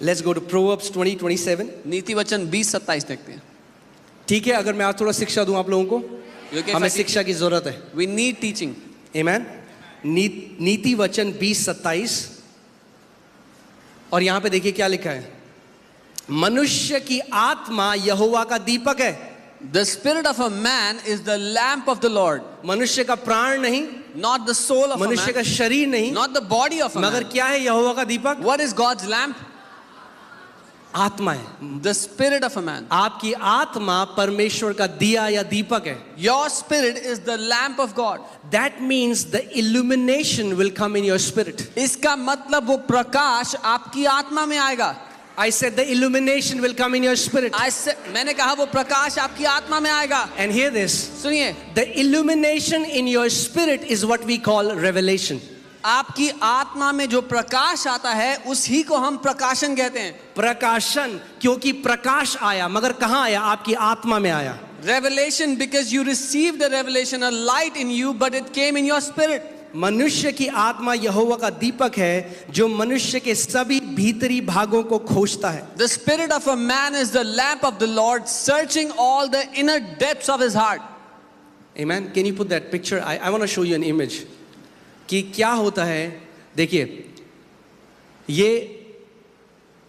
Let's go to Proverbs 20:27. नीति वचन 20:27 देखते हैं. ठीक है, अगर मैं आज थोड़ा शिक्षा दूं आप लोगों को, हमें शिक्षा की जरूरत है. We need teaching. Amen. नीति वचन 20:27 और यहां पे देखिए क्या लिखा है. मनुष्य की आत्मा यहोवा का दीपक है. The spirit of a man is the lamp of the Lord. मनुष्य का प्राण नहीं, not the soul of a मनुष्य का man, शरीर नहीं, not the body of a मगर man. क्या है यहोवा का दीपक? What is God's lamp? आत्मा है. The spirit of a man. आपकी आत्मा परमेश्वर का दिया या दीपक है. Your spirit is the lamp of God. That means the illumination will come in your spirit. इसका मतलब वो प्रकाश आपकी आत्मा में आएगा. I said the illumination will come in your spirit. मैंने कहा वो प्रकाश आपकी आत्मा में आएगा. And hear this. सुनिए. The illumination in your spirit is what we call revelation. आपकी आत्मा में जो प्रकाश आता है उसी को हम प्रकाशन कहते हैं. प्रकाशन, क्योंकि प्रकाश आया, मगर कहां आया? आपकी आत्मा में आया. Revelation, because you received a revelation, a light in you, but it came in your spirit. मनुष्य की आत्मा यहोवा का दीपक है जो मनुष्य के सभी भीतरी भागों को खोजता है. The spirit of a man is the lamp of the Lord, searching all the inner depths of his heart. Amen. Can you put that picture? I want to show you an image. कि क्या होता है. देखिए, ये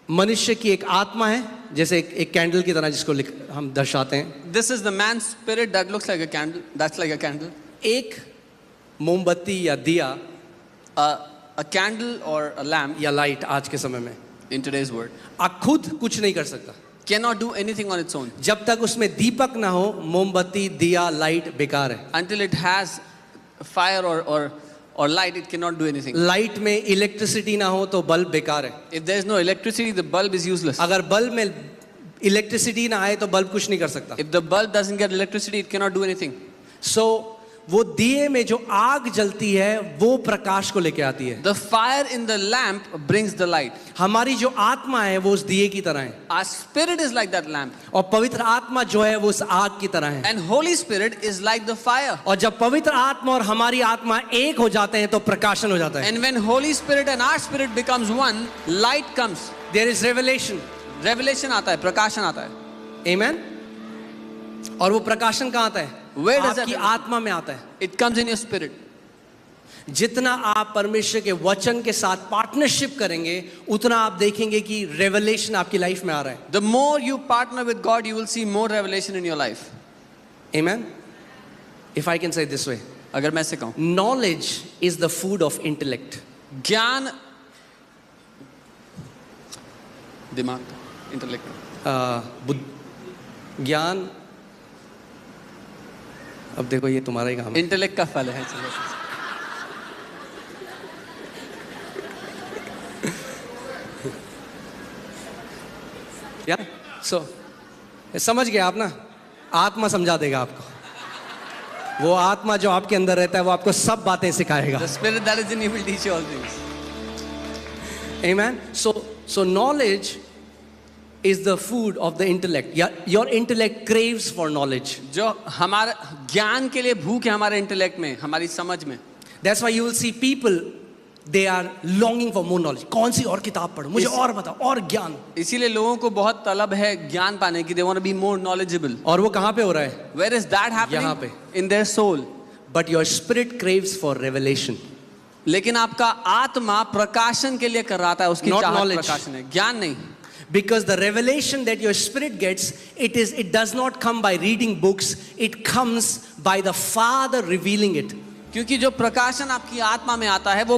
मनुष्य की एक आत्मा है, जैसे एक कैंडल की तरह जिसको हम दर्शाते हैं. This is the man's spirit that looks like a candle. That's like a candle. एक मोमबत्ती या दिया, a candle or a lamp या लाइट आज के समय में in today's world खुद कुछ नहीं कर सकता. cannot do anything on its own. जब तक उसमें दीपक ना हो, मोमबत्ती, दिया, लाइट बेकार है. Until it has fire or light, it cannot do anything. Light में इलेक्ट्रिसिटी ना हो तो बल्ब बेकार है. If there is no electricity, the bulb is useless. अगर बल्ब में इलेक्ट्रिसिटी ना आए तो बल्ब कुछ नहीं कर सकता. If the bulb doesn't get electricity, it cannot do anything. So वो दिए में जो आग जलती है वो प्रकाश को लेके आती है. The fire in the lamp brings the light. हमारी जो आत्मा है वो उस दिए की तरह है. Our spirit is like that lamp. और पवित्र आत्मा जो है वो उस आग की तरह है. And Holy Spirit is like the fire. और जब पवित्र आत्मा और हमारी आत्मा एक हो जाते हैं तो प्रकाशन हो जाता है. And when Holy Spirit and our spirit becomes one, light comes. There is revelation. Revelation आता है, प्रकाशन आता है. Amen. और वो प्रकाशन कहाँ आता है? Where does आपकी आत्मा में आता है. It comes in your spirit. जितना आप परमेश्वर के वचन के साथ पार्टनरशिप करेंगे उतना आप देखेंगे कि रेवलेशन आपकी लाइफ में आ रहा है. The more you partner with God, you will see more revelation in your life. Amen. If I can say it this way, अगर मैं ऐसे कहूँ, knowledge is the food of intellect. ज्ञान दिमाग, इंटेलेक्ट, ज्ञान, अब देखो ये तुम्हारा ही काम है. इंटेलेक्ट का फल है. यार समझ गए आप ना? आत्मा समझा देगा आपको. वो आत्मा जो आपके अंदर रहता है वो आपको सब बातें सिखाएगा. The spirit that is in you will teach you all things. Amen. So knowledge is the food of the intellect. Your intellect craves for knowledge. जो हमारा ज्ञान के लिए भूख है हमारे इंटेलेक्ट में, हमारी समझ में. That's why you will see people, they are longing for more knowledge. कौन सी और किताब पढ़ूं, मुझे और बताओ, और ज्ञान. इसीलिए लोगों को बहुत तलब है ज्ञान पाने की. They want to be more knowledgeable. और वो कहाँ पे हो रहा है? Where is that happening? यहाँ पे. In their soul. But your spirit craves for revelation. लेकिन आपका आत्मा प्रकाशन के लिए कर रहा था, उसकी चाहत प्रकाशन है, ज्ञान नहीं. Because the revelation that your spirit gets, it does not come by reading books, it comes by the Father revealing it. क्योंकि जो प्रकाशन आपकी आत्मा में आता है वो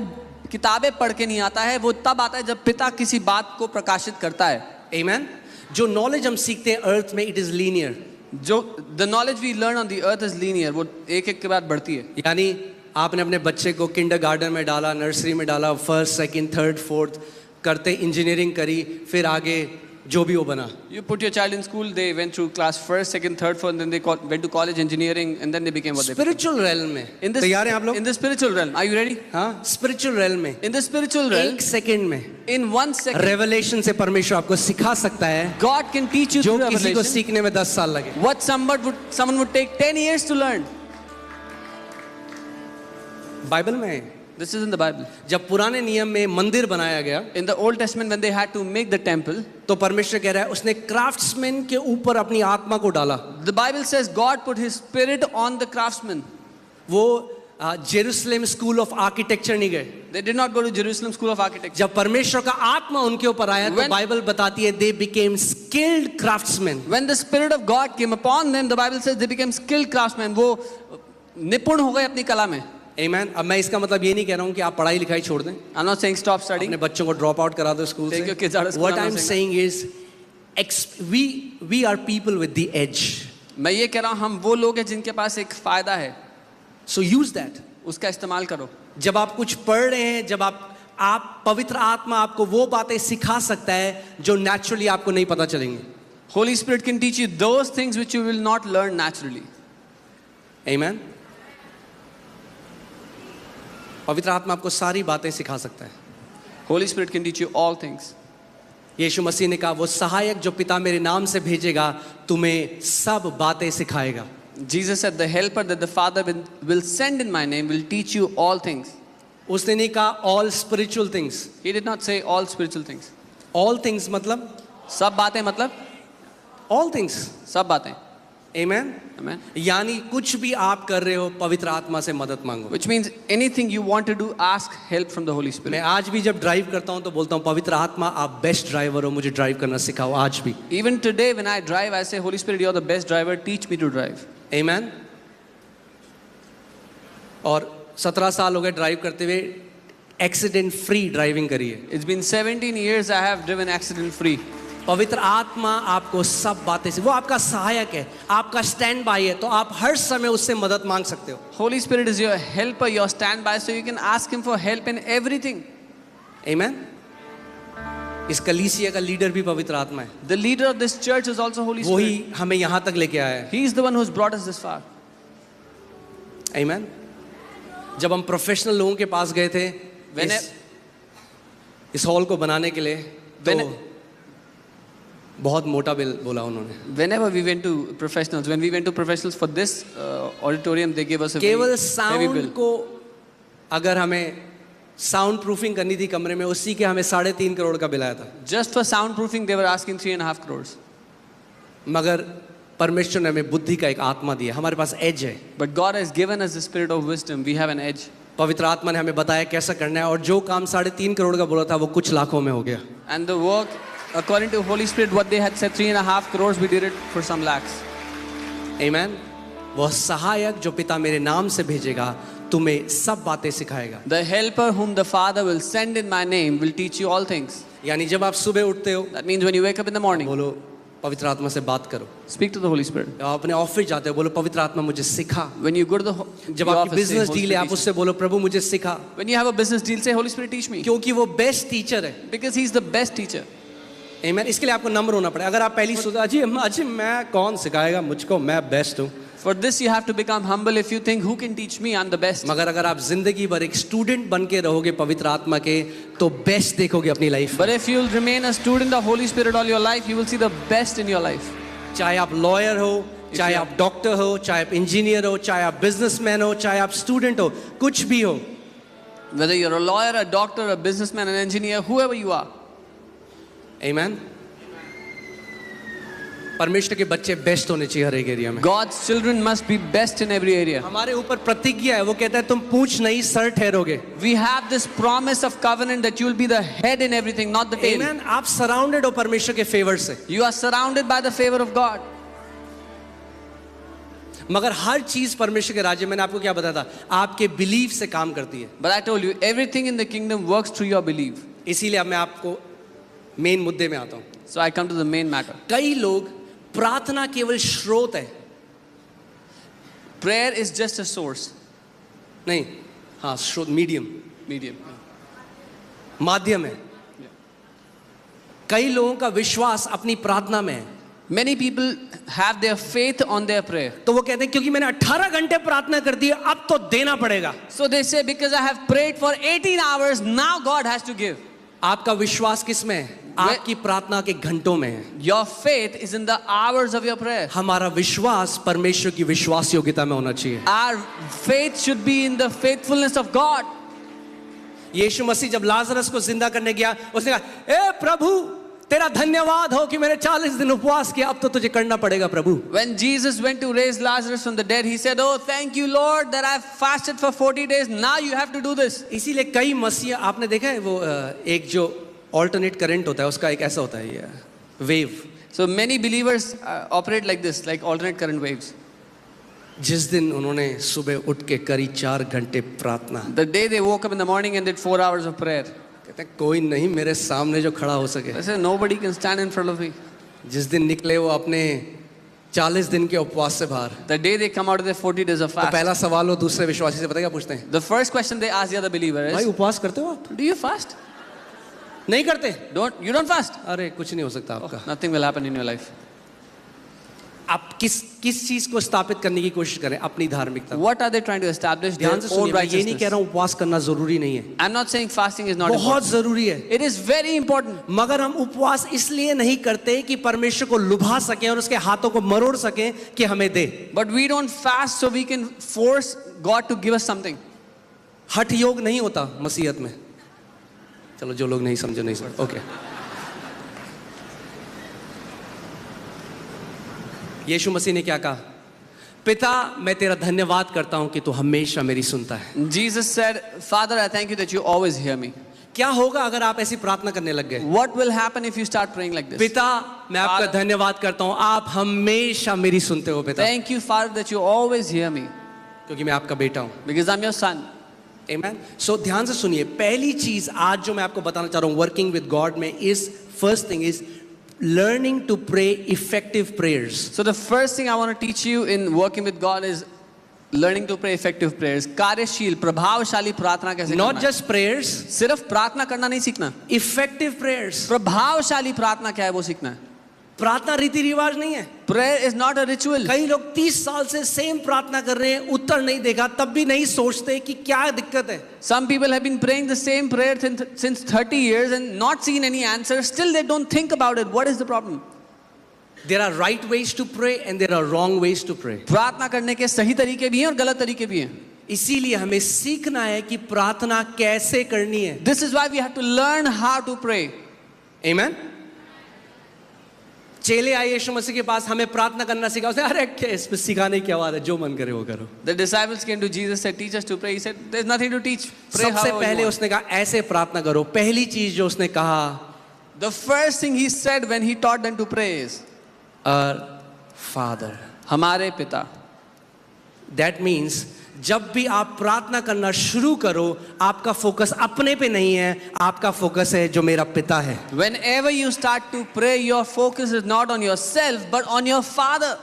किताबें पढ़ के नहीं आता है, वो तब आता है जब पिता किसी बात को प्रकाशित करता है. Amen. जो knowledge हम सीखते हैं अर्थ में, it is linear. जो the knowledge we learn on the earth is linear, वो एक एक के बाद बढ़ती है. यानी आपने अपने बच्चे को किंडरगार्टन में डाला, नर्सरी में डाला, फर्स्ट, सेकंड, थर्ड, फोर्थ करते इंजीनियरिंग करी, फिर आगे जो भी वो बना. You put your child in school, they went through class first, second, third, fourth, and then they went to college engineering, and then they became what they became. Spiritual realm में. तैयार हैं आप लोग? In the spiritual realm, are you ready? हाँ, spiritual realm में. In the spiritual realm, एक second में, in 1 second, revelation से परमेश्वर आपको सिखा सकता है. God can teach you जो through किसी को revelation सीखने में 10 साल लगे. what someone would take 10 years to learn. Bible में This is in the Bible. जब पुराने नियम में मंदिर बनाया गया In the Old Testament, when they had to make the temple, तो परमेश्वर कह रहा है उसने क्राफ्ट्समैन के ऊपर अपनी आत्मा को डाला. the Bible says God put His Spirit on the craftsmen. वो जेरूसलेम स्कूल ऑफ आर्किटेक्चर नहीं गए. They did not go to Jerusalem School of Architecture. जब परमेश्वर का आत्मा उनके ऊपर आया तो When- बाइबल बताती है they became skilled craftsman. When the Spirit of God came upon them, the Bible says they became skilled craftsmen. वो निपुण हो गए अपनी कला में. आमीन. अब मैं इसका मतलब ये नहीं कह रहा हूँ कि आप पढ़ाई लिखाई छोड़ दें, I'm not saying stop studying. अपने बच्चों को ड्रॉप आउट करा दो school Take your kids out of से. school, What I'm I'm not saying is we are people with the edge. मैं ये कह रहा हूँ हम वो लोग हैं जिनके पास एक फायदा है, So use that. उसका इस्तेमाल करो. जब आप कुछ पढ़ रहे हैं, जब आप पवित्र आत्मा आपको वो बातें सिखा सकता है जो नेचुरली आपको नहीं पता चलेंगी. Holy Spirit can teach you those things which you will not learn naturally. Amen. पवित्र आत्मा आपको सारी बातें सिखा सकता है. Holy Spirit can teach you all things. यीशु मसीह ने कहा वो सहायक जो पिता मेरे नाम से भेजेगा तुम्हें सब बातें सिखाएगा. Jesus said, the helper that the Father will send in my name will teach you all things. उसने नहीं कहा all spiritual things. He did not say all spiritual things. All things मतलब सब बातें मतलब all things. सब बातें. Amen. Amen. यानी कुछ भी आप कर रहे हो पवित्र आत्मा से मदद मांगो. Which means anything you want to do, ask help from the Holy मैं Spirit. आज भी जब ड्राइव करता हूँ तो बोलता हूँ पवित्र आत्मा आप बेस्ट ड्राइवर हो, मुझे ड्राइव करना सिखाओ आज भी. Even today when I drive, I say, Holy Spirit, you're the best driver, teach me to drive. Amen. और 17 साल हो गए ड्राइव करते हुए, एक्सीडेंट फ्री ड्राइविंग करिए. It's been 17 years I have driven accident free. पवित्र आत्मा आपको सब बातें से, वो आपका सहायक है, आपका स्टैंड बाय है, तो आप हर समय उससे मदद मांग सकते हो. Holy Spirit is your helper, your standby, so you can ask Him for help in everything. Amen. इस कलीसिया का लीडर भी पवित्र आत्मा है. The leader of this church is also Holy Spirit. वही हमें यहाँ तक लेके आया है. He is the one who's brought us this far. Amen. जब हम प्रोफेशनल लोगों के पास गए थे इस हॉल को बनाने के लिए, तो बहुत मोटा बिल बोला उन्होंने. Whenever we went to professionals, when we went to professionals for this auditorium, they gave us a केवल very heavy bill. साउंड को अगर हमें साउंड प्रूफिंग करनी थी कमरे में, उसी के हमें 3.5 करोड़ का बिल आया था. Just for soundproofing, they were asking 3.5 crores. मगर परमेश्वर ने हमें बुद्धि का एक आत्मा दिया, हमारे पास एज है. But God has given us the spirit of wisdom. We have an edge. पवित्र आत्मा ने हमें बताया कैसा करना है, और जो काम 3.5 करोड़ का बोला था वो कुछ लाखों में हो गया. And the work, according to Holy Spirit, what they had said 3.5 crores, we did it for some lakhs. Amen. वह सहायक जो पिता मेरे नाम से भेजेगा तुम्हें सब बातें सिखाएगा. The helper whom the Father will send in my name will teach you all things. यानी जब आप सुबह उठते हो, That means when you wake up in the morning, बोलो पवित्र आत्मा से बात करो. speak to the Holy Spirit. जब आप अपने ऑफिस जाते हो, बोलो पवित्र आत्मा मुझे सिखा. When you go to the जब your आपकी office, say, business Holy deal है, Spirit, आप teach me. उससे बोलो प्रभु मुझे सिखा, When you have a business deal, say, Holy Spirit, teach me. क्योंकि वो बेस्ट टीचर है. Because He's the best teacher. Amen. इसके लिए आपको नम्र होना पड़ेगा. अगर आप पहली सोचा अजी मैं कौन सिखाएगा मुझको, मैं बेस्ट हूँ. For this you have to become humble. If you think, who can teach me? I'm the best. मगर अगर आप जिंदगी भर एक स्टूडेंट बन के रहोगे पवित्र आत्मा के, तो बेस्ट देखोगे अपनी life. But if you'll remain a student of Holy Spirit all your life, you will see the best in your life. चाहे आप लॉयर हो, चाहे आप डॉक्टर हो, चाहे आप इंजीनियर हो, चाहे आप बिजनेसमैन हो, चाहे आप स्टूडेंट हो, कुछ भी हो. Whether you're a lawyer, a doctor, a businessman, an engineer, whoever you are. Amen. परमेश्वर के बच्चे बेस्ट होने चाहिए हर एक एरिया में. God's children must be best in every area. हमारे ऊपर प्रतिज्ञा है, वो कहता है तुम पूंछ नहीं sir ठहरोगे. We have this promise of covenant that you will be the head in everything, not the tail. Amen. आप सराउंडेड हो परमेश्वर के फेवर से. You are surrounded by the favor of God. मगर हर चीज परमेश्वर के राज्य, मैंने आपको क्या बताया था, आपके बिलीफ से काम करती है. But I told you, everything in the kingdom works through your belief. इसीलिए अब मैं आपको मेन मुद्दे में आता हूँ. So I come to the main matter. कई लोग प्रार्थना केवल स्रोत है. Prayer is just a source. नहीं, हाँ स्रोत, मीडियम, Medium. माध्यम है. कई लोगों का विश्वास अपनी प्रार्थना में है. Many people have their faith on their prayer. तो वो कहते हैं क्योंकि मैंने 18 घंटे प्रार्थना कर दी है, अब तो देना पड़ेगा. So they say, because I have prayed for 18 hours, now God has to give. आपका विश्वास किस में है? आपकी प्रार्थना के घंटों में है. Your faith is in the hours of your prayer. हमारा विश्वास परमेश्वर की विश्वास योग्यता में होना चाहिए. Our faith should be in the faithfulness of God. यीशु मसीह जब लाजरस को जिंदा करने गया, उसने कहा, ए प्रभु तेरा धन्यवाद हो कि मैंने 40 दिन उपवास किया, अब तो तुझे करना पड़ेगा प्रभु। When Jesus went to raise Lazarus from the dead, he said, "Oh, thank you, Lord, that I've fasted for 40 days. Now you have to do this." इसीलिए कई मसीह, आपने देखा है वो एक जो ऑल्टरनेट करंट होता है उसका एक ऐसा होता है wave. So many believers operate like this, like alternate current waves. जिस दिन उन्होंने सुबह उठ के करी 4 घंटे प्रार्थना, The day they woke up in the morning and did 4 hours of prayer, कहते हैं कोई नहीं मेरे सामने जो खड़ा हो सके। they said, "Nobody can stand in front of me." जिस दिन निकले वो अपने 40 दिन के उपवास से बाहर, The day they come out of their 40 days of तो fast, पहला सवाल वो दूसरे विश्वासी से पता है क्या पूछते हैं? the first question they ask the other believer भाई is, उपवास करते हो आप? "Do you fast?" नहीं करते? You don't fast. अरे कुछ नहीं हो सकता आपका। Nothing will happen in your life. आप किस चीज को स्थापित करने की कोशिश करें? अपनी धार्मिकता। What are they trying to establish? Their ध्यान से own सुनिए, मैं ये नहीं कह righteousness. रहा हूँ उपवास करना जरूरी नहीं है, I'm not saying fasting is not बहुत important. जरूरी है, It is very important. मगर हम उपवास इसलिए नहीं करते कि परमेश्वर को लुभा सकें और उसके हाथों को मरोड़ सकें कि हमें दे। But we don't fast so we can force God to give us something. हठ योग नहीं होता मसीहत में। चलो जो लोग नहीं समझे नहीं समझे, ओके। यीशु मसीह ने क्या कहा? पिता मैं तेरा धन्यवाद करता हूं कि तू हमेशा मेरी सुनता है। Jesus said, "Father, I thank you that you always hear me." क्या होगा अगर आप ऐसी प्रार्थना करने लग गए? What will happen if you start praying like this? पिता मैं आपका Father- धन्यवाद करता हूं, आप हमेशा मेरी सुनते हो पिता, Thank you, Father, that you always hear me क्योंकि मैं आपका बेटा हूं। because I'm your son. Amen. So ध्यान से सुनिए, पहली चीज आज जो मैं आपको बताना चाह रहा हूं वर्किंग विद गॉड में is, first thing is learning to pray effective prayers. So the first thing I want to teach you in working with God is learning to pray effective prayers. कार्यशील प्रभावशाली प्रार्थना कैसे Not करना है? just prayers, सिर्फ प्रार्थना करना नहीं सीखना, effective prayers. प्रभावशाली प्रार्थना क्या है वो सीखना है। प्रार्थना रीति रिवाज नहीं है। Prayer is not a ritual. कई लोग 30 साल से सेम प्रार्थना कर रहे हैं, उत्तर नहीं देखा, तब भी नहीं सोचते कि क्या दिक्कत है। Some people have been praying the same prayer since 30 years and not seen any answer. Still they don't think about it. What is the problem? There are right ways to pray and there are wrong ways to pray. प्रार्थना करने के सही तरीके भी हैं और गलत तरीके भी हैं. इसीलिए हमें सीखना है कि प्रार्थना कैसे करनी है। This is why we have to learn how to pray. Amen. चेले आए यीशु मसीह के पास, हमें प्रार्थना करना सिखा। उसने अरे क्या इसमें सिखाने की आवाज है, जो मन करे वो करो। The disciples came to Jesus, said, "Teach us to pray." He said, "There's nothing to teach. Pray सबसे however पहले you want." उसने कहा ऐसे प्रार्थना करो। पहली चीज जो उसने कहा, The first thing he said when he taught them to pray is, Our Father. हमारे पिता. That means जब भी आप प्रार्थना करना शुरू करो, आपका फोकस अपने पे नहीं है, आपका फोकस है जो मेरा पिता है। Whenever you start to pray, your focus is not on yourself but on your Father.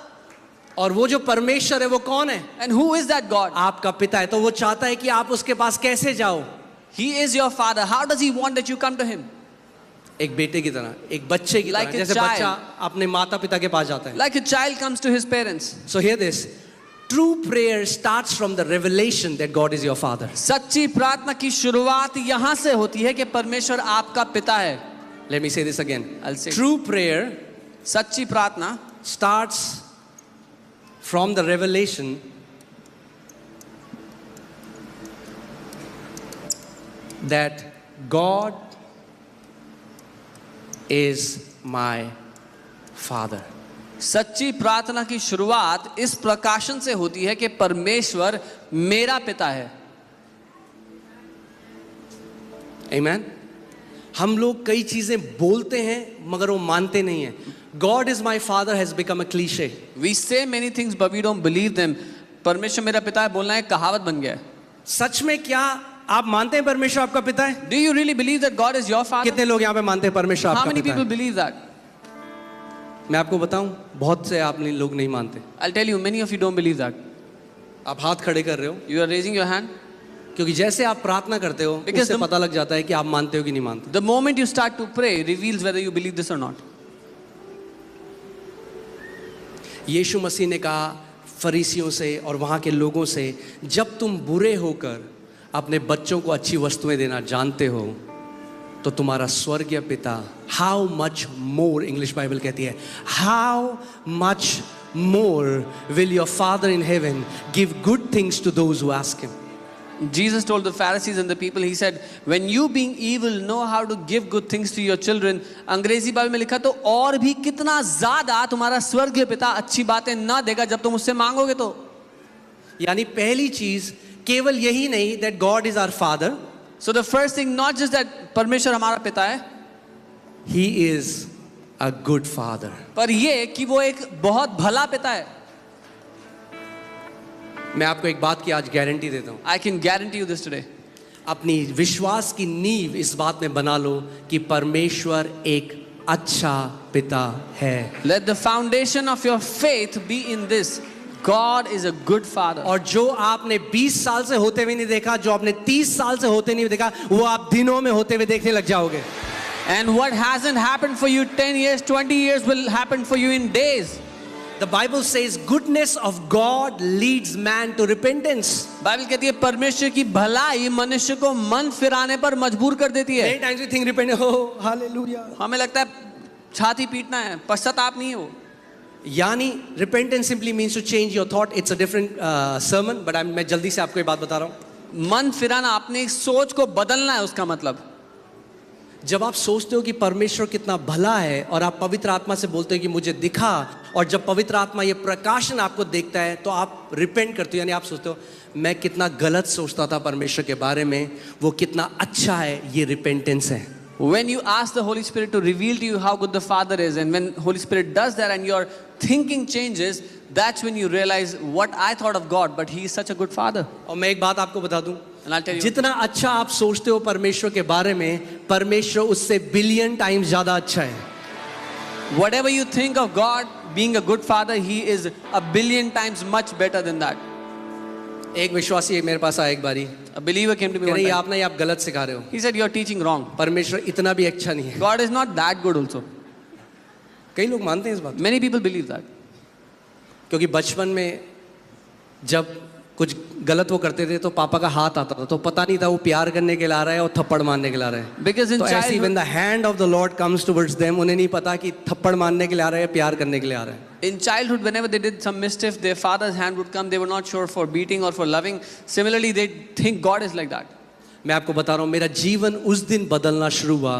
और वो जो परमेश्वर है वो कौन है? And who is that God? आपका पिता है। तो वो चाहता है कि आप उसके पास कैसे जाओ? He is your Father. How does he want that you come to him? एक बेटे की तरह, एक बच्चे की Like तरह, a जैसे child. बच्चा अपने माता पिता के पास जाता है। Like a child comes to his parents. So hear this. True prayer starts from the revelation that God is your father. सच्ची प्रार्थना की शुरुआत यहाँ से होती है कि परमेश्वर आपका पिता है. Let me say this again. I'll say. True prayer सच्ची प्रार्थना starts from the revelation that God is my father. सच्ची प्रार्थना की शुरुआत इस प्रकाशन से होती है कि परमेश्वर मेरा पिता है. Amen. हम लोग कई चीजें बोलते हैं मगर वो मानते नहीं हैं. God is my father has become a cliche. We say many things but we don't believe them. परमेश्वर मेरा पिता है बोलना एक कहावत बन गया है. सच में क्या आप मानते हैं परमेश्वर आपका पिता है? Do you really believe that God is your father? कितने लोग यहाँ पे मानते हैं परमेश्वर How आपका many पिता people है? believe that? मैं आपको बताऊं, बहुत से आप लोग नहीं मानते. I'll tell you, many of you don't believe that. आप हाथ खड़े कर रहे हो You are raising your hand. क्योंकि जैसे आप प्रार्थना करते हो Because उससे the- पता लग जाता है कि आप मानते हो कि नहीं मानते. The moment you start to pray reveals whether you believe this or not. यीशु मसीह ने कहा फरीसियों से और वहाँ के लोगों से, जब तुम बुरे होकर अपने बच्चों को अच्छी वस्तुएं देना जानते हो तो तुम्हारा स्वर्गीय पिता how much more, English Bible कहती है how much more will your father in heaven give good things to those who ask him. Jesus told the Pharisees and the people, he said, when you being evil know how to give good things to your children, अंग्रेजी Bible में लिखा तो और भी कितना ज्यादा तुम्हारा स्वर्गीय पिता अच्छी बातें ना देगा जब तुम उससे मांगोगे तो. यानी पहली चीज केवल यही नहीं that God is our father, So the first thing, not just that परमेश्वर हमारा पिता है, he is a good father. पर ये कि वो एक बहुत भला पिता है. मैं आपको एक बात की आज गारंटी देता हूं, I can guarantee you this today. अपनी विश्वास की नींव इस बात में बना लो कि परमेश्वर एक अच्छा पिता है. Let the foundation of your faith be in this: God is a good father. और जो आपने 20 साल से होते हुए नहीं देखा, जो आपने 30 साल से होते नहीं देखा, वो आप दिनों में होते हुए देखने लग जाओगे. And what hasn't happened for you 10 years, 20 years will happen for you in days. The Bible says goodness of God leads man to repentance. Bible कहती है परमेश्वर की भलाई मनुष्य को मन फिराने पर मजबूर कर देती है. Many times we think repent, oh hallelujah. हमें लगता है छाती पीटना है, पश्चाताप नहीं है वो. यानी repentance simply means to change your thought. It's a different sermon, but मैं जल्दी से आपको ये बात बता रहा हूँ. मन फिराना, अपनी सोच को बदलना है उसका मतलब. जब आप सोचते हो कि परमेश्वर कितना भला है और आप पवित्र आत्मा से बोलते हो कि मुझे दिखा, और जब पवित्र आत्मा ये प्रकाशन आपको देखता है तो आप रिपेंट करते हो. यानी आप सोचते हो मैं कितना गलत सोचता था परमेश्वर के बारे में, वो कितना अच्छा है. ये रिपेंटेंस है. When you ask the Holy Spirit to reveal to you how good the Father is, and when Holy Spirit does that and your thinking changes, that's when you realize what I thought of God, but He is such a good Father. और मैं एक बात आपको बता दूं, And I'll tell you, जितना अच्छा आप सोचते हो परमेश्वर के बारे में, परमेश्वर उससे बिलियन टाइम्स ज्यादा अच्छा है. whatever you think of God being a good Father, He is a billion times much better than that. एक विश्वासी मेरे पास आया एक बारी, A believer came to me कह one रही time. आप ना ये आप गलत सिखा रहे हो, He said, "You are teaching wrong. परमेश्वर इतना भी अच्छा नहीं है. God is not that good also." कई लोग मानते हैं इस बात, Many people believe that. क्योंकि बचपन में जब कुछ गलत वो करते थे तो पापा का हाथ आता था, तो पता नहीं था वो प्यार करने के लिए आ रहा है और थप्पड़ मारने के लिए आ रहा है. Because in तो ऐसे childhood, when the hand of the Lord comes towards them, उन्हें नहीं पता कि थप्पड़ मारने के लिए आ रहा है या प्यार करने के लिए आ रहा है. in childhood, whenever they did some mischief, their father's hand would come. They were not sure for beating or for loving. Similarly, they think God is like that. मैं आपको बता रहा हूँ, मेरा जीवन उस दिन बदलना शुरू हुआ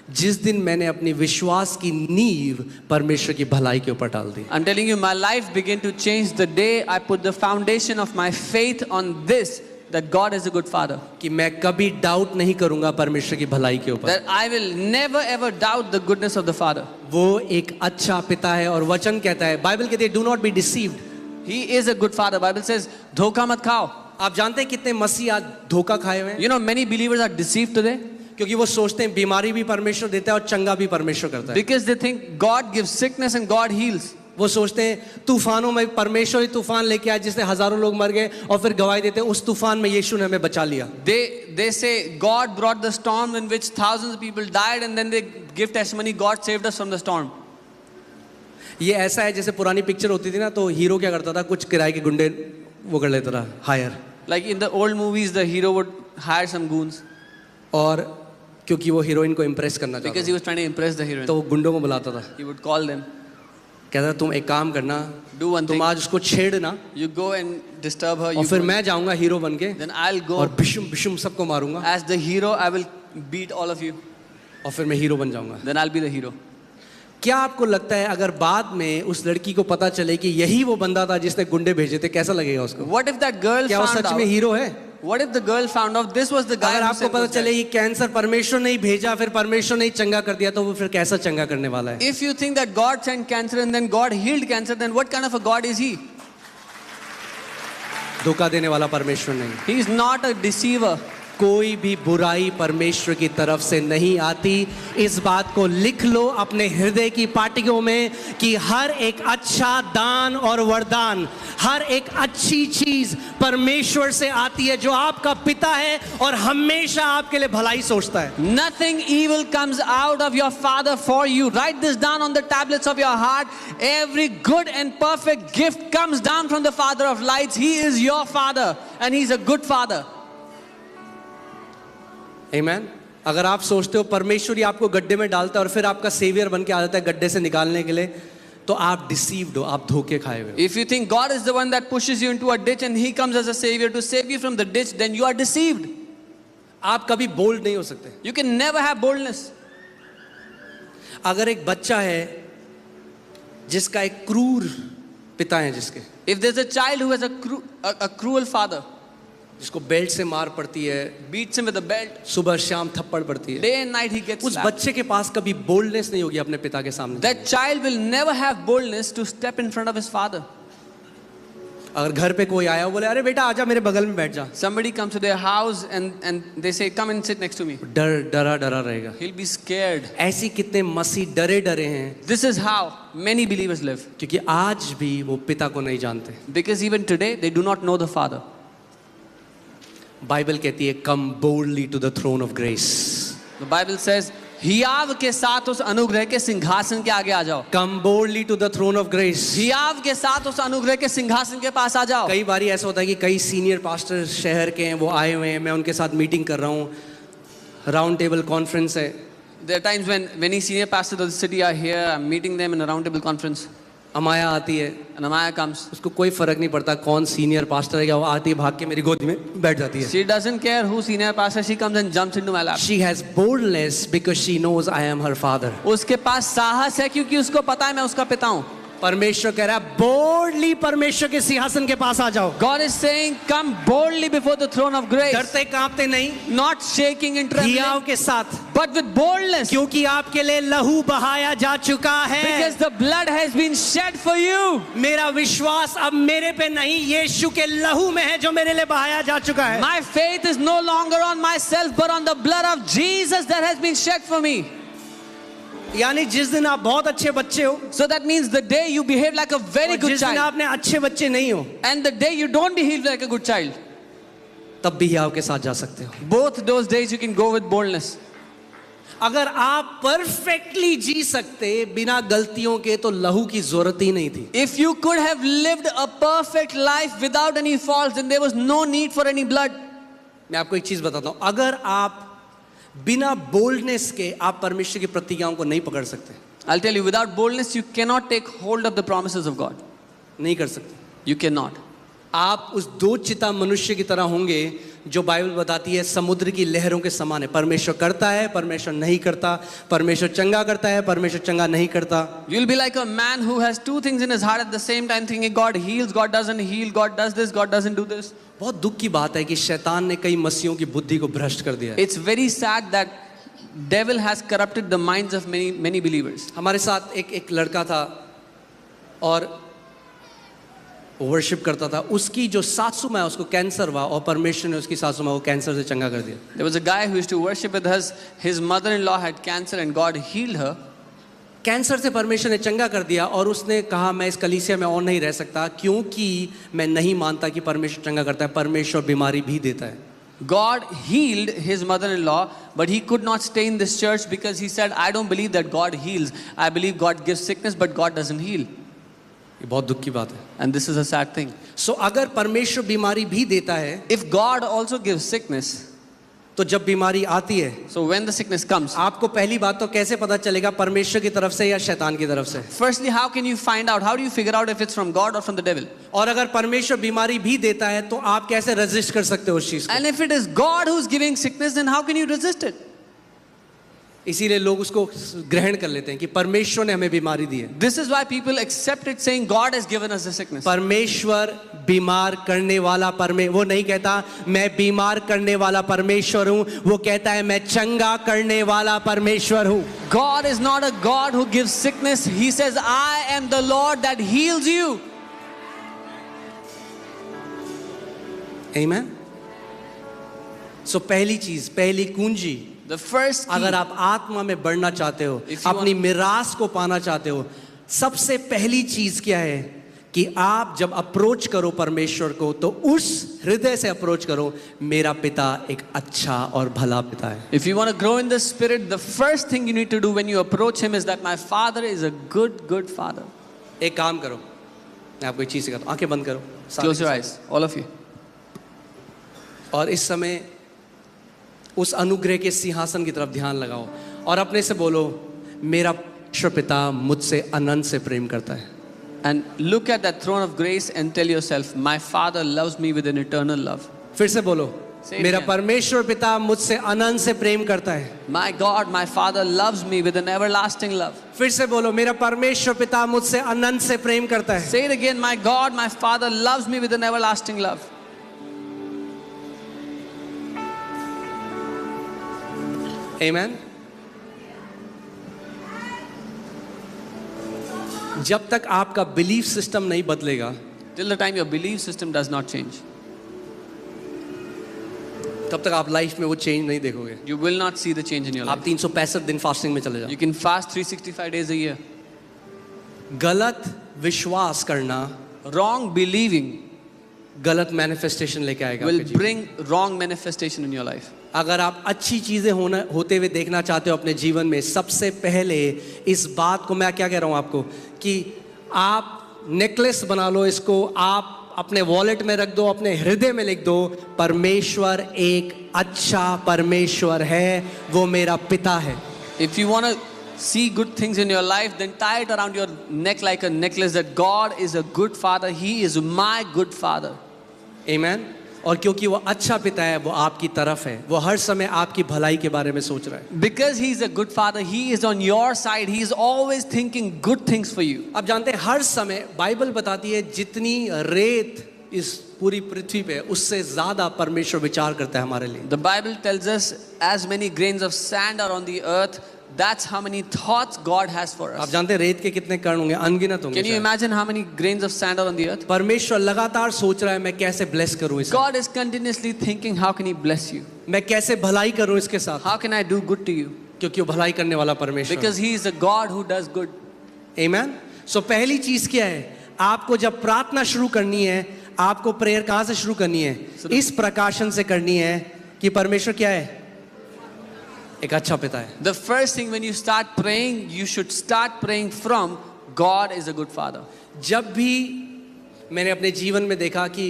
जिस दिन मैंने अपनी विश्वास की नींव परमेश्वर की भलाई के ऊपर डाल दी. I'm telling you, my life began to change the day I put the foundation of my faith on this, that God is a good Father. कि मैं कभी डाउट नहीं करूंगा परमेश्वर की भलाई के ऊपर. That I will never ever doubt the goodness of the Father. वो एक अच्छा पिता है. और वचन कहता है, बाइबल कहती है, do not be deceived. He is a good Father. Bible says, धोखा मत खाओ. आप जानते हैं कितने मसीह आज धोखा खाए हुए हैं? You know, many believers are deceived today क्योंकि वो सोचते हैं बीमारी भी परमेश्वर देता है और चंगा भी परमेश्वर करता है. because they think God gives sickness and God heals. वो सोचते हैं तूफानों में परमेश्वर ही तूफान लेके आया जिससे हजारों लोग मर गए, और फिर गवाही देते हैं उस तूफान में यीशु ने हमें बचा लिया. They say God brought the storm in which thousands of people died, and then they give testimony, God saved us from the storm. ये ऐसा है जैसे पुरानी पिक्चर होती थी ना, तो हीरो क्या करता था, कुछ किराए के गुंडे वो कर लेता था, higher. Like in the old movies, the hero would hire some goons और क्योंकि वो हीरोइन को इम्प्रेस करना because चाहता he was trying to impress the था, heroine. तो वो गुंडों को बुलाता था, He would call them, कहता था तुम एक काम करना, do one तुम thing, आज उसको छेड़ना you go and disturb her, और you फिर go, मैं जाऊंगा हीरो बन के then I'll go और बिशुम बिशुम सबको मारूंगा as the hero, I will beat all of you, और फिर मैं हीरो बन जाऊंगा. then I'll be the hero. क्या आपको लगता है अगर बाद में उस लड़की को पता चले कि यही वो बंदा था जिसने गुंडे भेजे थे, कैसा लगेगा उसको? What if that girl क्या वो found सच में out? हीरो है? What if the girl found out this was the guy अगर who आपको sent पता those चले guys? ये कैंसर परमेश्वर नहीं भेजा, फिर परमेश्वर नहीं चंगा कर दिया, तो वो फिर कैसा चंगा करने वाला है? If you think that God sent cancer and then God healed cancer, then what kind of a God is He? धोखा देने वाला परमेश्वर नहीं. He is not a deceiver. कोई भी बुराई परमेश्वर की तरफ से नहीं आती. इस बात को लिख लो अपने हृदय की पाटियों में कि हर एक अच्छा दान और वरदान, हर एक अच्छी चीज परमेश्वर से आती है जो आपका पिता है और हमेशा आपके लिए भलाई सोचता है. Nothing evil comes out of your Father for you. Write this down on the tablets of your heart. Every good and perfect gift comes down from the Father of lights. He is your Father and He's a good Father. आमेन. अगर आप सोचते हो परमेश्वर ही आपको गड्ढे में डालता है और फिर आपका सेवियर बन के आ जाता है गड्ढे से निकालने के लिए, तो आप डिसीव्ड हो, आप धोखे खाए हुए हो। If you think God is the one that pushes you into a ditch and He comes as a savior to save you from the ditch, then you are deceived. आप कभी बोल्ड नहीं हो सकते। You can never have boldness. अगर एक बच्चा है जिसका एक क्रूर पिता है, जिसके If there's a child who has a cruel father, जिसको बेल्ट से मार पड़ती है, beats him with a belt, सुबह शाम थप्पड़ पड़ती है, day and night he gets उस slapped. बच्चे के पास कभी बोल्डनेस नहीं होगी अपने पिता के सामने। That child will never have boldness to step in front of his father. अगर घर पे कोई आया, वो बोले अरे बेटा आजा मेरे बगल में बैठ जा, Somebody comes to their house and they say, come and sit next to me. डरा रहेगा। He'll be scared. ऐसी कितने मसीह डरे हैं, This is how many believers live. क्योंकि आज भी वो पिता को नहीं जानते। Because even today they do not know the Father. Bible कहती है come boldly to the throne of grace. The Bible says, हियाव के साथ उस अनुग्रह के सिंहासन के आगे आ जाओ। Come boldly to the throne of grace. हियाव के साथ उस अनुग्रह के सिंहासन के पास आ जाओ। कई बार ऐसा होता है कि कई सीनियर पास्टर शहर के हैं, वो आए हुए हैं, मैं उनके साथ मीटिंग कर रहा हूँ, राउंड टेबल कॉन्फ्रेंस है। There are times when many senior pastors of the city are here, I'm meeting them in a roundtable conference. अमाया आती है, And Amaya comes. उसको कोई फर्क नहीं पड़ता कौन सीनियर पास्टर है, क्या वो आती है भाग के मेरी गोद में बैठ जाती है। She doesn't care who senior pastor, she comes and jumps into my lap. She has boldness because she knows I am her father. उसके पास साहस है क्योंकि उसको पता है मैं उसका पिता हूँ। परमेश्वर कह रहा है बोल्डली परमेश्वर के सिंहासन के पास आ जाओ। God is saying, come boldly before the throne of grace. डरते कांपते नहीं, Not shaking and हियाव trembling, के साथ, but with boldness. क्योंकि आपके लिए लहू बहाया जा चुका है। Because the blood has been shed for you. मेरा विश्वास अब मेरे पे नहीं, यीशु के लहू में है जो मेरे लिए बहाया जा चुका है। My faith is no longer on myself, but on the blood of Jesus that has been shed for me. यानी जिस दिन आप बहुत अच्छे बच्चे हो, So that means the day you behave like a very और good जिस दिन child, आपने अच्छे बच्चे नहीं हो, and the day you don't behave like a good child, तब भी हियाव के साथ जा सकते हो। both those days you can go with boldness. अगर आप परफेक्टली जी सकते बिना गलतियों के, तो लहू की जरूरत ही नहीं थी। If you could have lived a perfect life without any faults, then there was no need for any blood. मैं आपको एक चीज बताता हूं, अगर आप बिना बोल्डनेस के आप परमेश्वर की प्रतिज्ञाओं को नहीं पकड़ सकते, I'll tell you, without boldness, you cannot take hold of the promises of God. नहीं कर सकते। You cannot. आप उस दो चिता मनुष्य की तरह होंगे जो बाइबल बताती है समुद्र की लहरों के समान है। परमेश्वर करता है, परमेश्वर नहीं करता, परमेश्वर चंगा करता है, परमेश्वर चंगा नहीं करता। You'll be like a man who has two things in his heart at the same time, thinking God heals, God doesn't heal, God does this, God doesn't do this. बहुत दुख की बात है कि शैतान ने कई मसीहों की बुद्धि को भ्रष्ट कर दिया है। It's very sad that devil has corrupted the minds of many believers. हमारे साथ एक लड़का था और वर्शिप करता था, उसकी जो सासू माँ है उसको कैंसर हुआ और परमेश्वर ने उसकी सासू माँ को कैंसर से चंगा कर दिया। There was a guy who used to worship with us. His mother-in-law had cancer and God healed her. Cancer से परमेश्वर ने चंगा कर दिया और उसने कहा मैं इस कलीसिया में और नहीं रह सकता, क्योंकि मैं नहीं मानता कि परमेश्वर चंगा करता है, परमेश्वर बीमारी भी देता है। God healed his mother-in-law, but he could not stay in this church because he said, I don't believe that God heals. I believe God gives sickness, but God doesn't heal. ये बहुत दुख की बात है। And this is a sad thing. सो अगर परमेश्वर बीमारी भी देता है, If God also gives sickness, तो जब बीमारी आती है, so when the sickness comes, आपको पहली बात तो कैसे पता चलेगा परमेश्वर की तरफ से या शैतान की तरफ से? firstly, how can you find out? How do you figure out if it's from God or from the devil? और अगर परमेश्वर बीमारी भी देता है तो आप कैसे रेजिस्ट कर सकते हो उस चीज को? And if it is God who's giving sickness, then how can you resist it? इसीलिए लोग उसको ग्रहण कर लेते हैं कि परमेश्वर ने हमें बीमारी दी है। This is why people accept it, saying God has given us the sickness. परमेश्वर बीमार करने वाला वो नहीं कहता मैं बीमार करने वाला परमेश्वर हूं, वो कहता है मैं चंगा करने वाला परमेश्वर हूं। God is not a God who gives sickness. He says, I am the Lord that heals you. आमीन। सो पहली चीज, पहली कुंजी, The first key, अगर आप आत्मा में बढ़ना चाहते हो, If you अपनी मिरास को पाना चाहते हो, सबसे पहली चीज क्या है कि आप जब अप्रोच करो परमेश्वर को तो उस हृदय से अप्रोच करो, मेरा पिता एक अच्छा और भला पिता है। if you want to grow in the spirit, the first thing you need to do when you approach him is that my father is a good father. एक काम करो, मैं आपको एक चीज सिखाता हूं, आंखें बंद करो, Close your eyes, all of you. और इस समय उस अनुग्रह के सिंहासन की तरफ ध्यान लगाओ और अपने से बोलो, मेरा ईश्वर पिता मुझसे अनंत से प्रेम करता है। And look at that throne of grace and tell yourself, my Father loves me with an eternal love. फिर से बोलो, Say it मेरा again. परमेश्वर पिता मुझसे अनंत से प्रेम करता है। My God, my Father loves me with an everlasting love. फिर से बोलो, मेरा परमेश्वर पिता मुझसे अनंत से प्रेम करता है। Say it again, my God, my Father loves me with an everlasting love. आमेन। जब तक आपका बिलीफ सिस्टम नहीं बदलेगा, Till the time your belief system does not change, तब तक आप लाइफ में वो चेंज नहीं देखोगे। you will not see the change in your आप life. 365 दिन फास्टिंग में चले जाओ। You can fast 365 days a year. गलत विश्वास करना Wrong believing गलत मैनिफेस्टेशन लेके आएगा will आपके जीवन में। bring wrong manifestation in your life. अगर आप अच्छी चीजें होते हुए देखना चाहते हो अपने जीवन में, सबसे पहले इस बात को मैं क्या कह रहा हूं आपको कि आप नेकलेस बना लो, इसको आप अपने वॉलेट में रख दो, अपने हृदय में लिख दो, परमेश्वर एक अच्छा परमेश्वर है, वो मेरा पिता है। If you want to see good things in your life, then tie it around your neck like a necklace that God is a good father. He is my good father. आमेन। और क्योंकि वो अच्छा पिता है, वो आपकी तरफ है, वो हर समय आपकी भलाई के बारे में सोच रहा है। Because he is a good father, he is on your side. He is always thinking good things for you. आप जानते हैं हर समय बाइबल बताती है जितनी रेत इस पूरी पृथ्वी पे, उससे ज्यादा परमेश्वर विचार करता है हमारे लिए। The Bible tells us as many grains of sand are on the earth, that's how many thoughts God has for आप us. जानते हैं रेत के कितने कण होंगे, अनगिनत होंगे Can you शायद। imagine how many grains of sand are on the earth? परमेश्वर लगातार सोच रहा है मैं कैसे ब्लेस करूं इसे, God is continuously thinking, how can he bless you? मैं कैसे भलाई करूं इसके साथ, How can I do good to you? क्योंकि वो भलाई करने वाला परमेश्वर है। Because he is a God who does good. आमेन। सो पहली चीज क्या है, आपको जब प्रार्थना शुरू करनी है, आपको प्रेयर कहां से शुरू करनी है? इस प्रकाशन से करनी है कि परमेश्वर क्या है, एक अच्छा पिता है। The first thing when you start praying, you should start praying from God is a good father. जब भी मैंने अपने जीवन में देखा कि